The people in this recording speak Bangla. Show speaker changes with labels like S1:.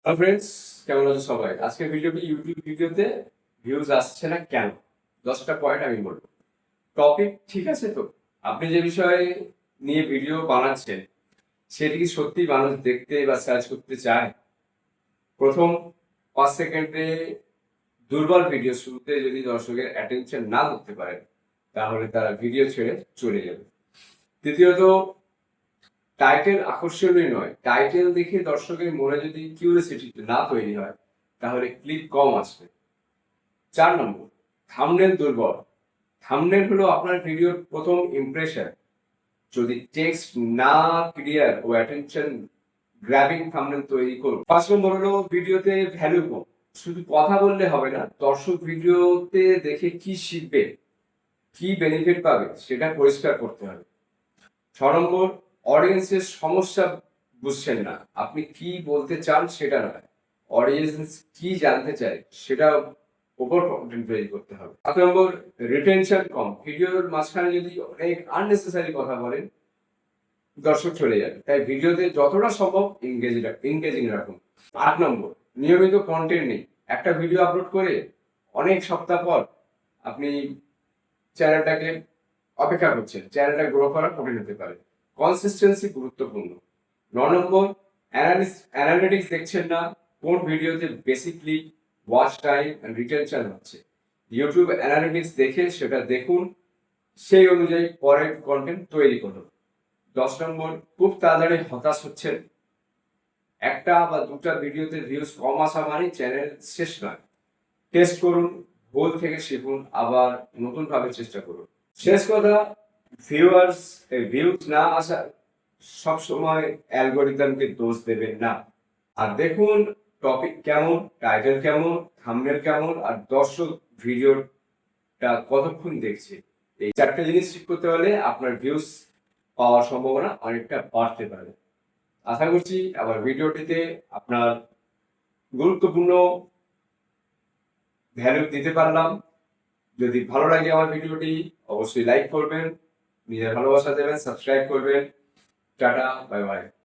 S1: হ্যালো ফ্রেন্ডস, কেমন আছো সবাই? আজকের ভিডিওটি ইউটিউব ভিডিওতে ভিউজ আসছে না কেন? 10টা পয়েন্ট আমি বলবো। টপিক ঠিক আছে তো? আপনি যে বিষয়ে নিয়ে ভিডিও বানাচ্ছেন সেটি কি সত্যি মানুষ দেখতে বা সার্চ করতে চায়? প্রথম 5 সেকেন্ডে দুর্বল ভিডিও শুরুতে যদি দর্শকের অ্যাটেনশন না ধরতে পারে তাহলে তারা ভিডিও ছেড়ে চলে যাবে। দ্বিতীয়ত, টাইটেল আকর্ষণীয় নয়। টাইটেল দেখে দর্শকের মনে যদি কিউরিওসিটি না তৈরি হয় তাহলে ক্লিক কম আসবে। 4 নম্বর, থাম্বনেল দুর্বল। থাম্বনেল হলো আপনার ভিডিওর প্রথম ইমপ্রেশন। যদি টেক্সট না ক্লিয়ার ও অ্যাটেনশন গ্র্যাবিং থাম্বনেল তৈরি করুন। 5 নম্বর হলো ভিডিওতে ভ্যালু কম। শুধু কথা বললে হবে না, দর্শক ভিডিওতে দেখে কি শিখবে, কি বেনিফিট পাবে সেটা পরিষ্কার করতে হবে। 6 নম্বর, অডিয়েন্সের সমস্যা বুঝছেন না। আপনি কি বলতে চান সেটা নয়, অডিয়েন্স কি জানতে চায় সেটা উপর কন্টেন্ট তৈরি করতে হবে। 7 নম্বর, রিটেনশন কম। ভিডিওর মাঝখানে যদি অনেক আননেসেসারি কথা বলেন দর্শক চলে যাবে। তাই ভিডিওতে যতটা সম্ভব এনগেজিং রাখুন। 8 নম্বর, নিয়মিত কন্টেন্ট নেই। একটা ভিডিও আপলোড করে অনেক সপ্তাহ পর আপনি চ্যানেলটাকে অপেক্ষা করছেন, চ্যানেলটা গ্রো করা কঠিন হতে পারে। কনসিস্টেন্সি গুরুত্বপূর্ণ। 9 নম্বর, অ্যানালিটিক্স দেখছেন না। কোন ভিডিওতে basically watch time and retention হচ্ছে, ইউটিউব অ্যানালিটিক্স দেখে সেটা দেখুন, সেই অনুযায়ী পরের কন্টেন্ট তৈরি করুন। 10 নম্বর, খুব তাড়াতাড়ি হতাশ হচ্ছেন। একটা বা দুটা ভিডিওতে ভিউজ কম আসা মানে চ্যানেল শেষ নয়। টেস্ট করুন, ভুল থেকে শিখুন, আবার নতুন ভাবে চেষ্টা করুন। শেষ কথা, ভিউজ না আসা সবসময় অ্যালগোরিদমকে দোষ দেবেন না। আর দেখুন টপিক কেমন, টাইটেল কেমন, থাম্বনেল কেমন, আর দর্শক ভিডিওটা কতক্ষণ দেখছে। এই 4টে জিনিস ঠিক করতে হলে আপনার ভিউজ পাওয়ার সম্ভাবনা অনেকটা বাড়তে পারে। আশা করছি আবার ভিডিওটিতে আপনার গুরুত্বপূর্ণ ভ্যালু দিতে পারলাম। যদি ভালো লাগে আমার ভিডিওটি অবশ্যই লাইক করবেন, নিজের ভালোবাসা দেবেন, সাবস্ক্রাইব করবেন। Tata, bye bye.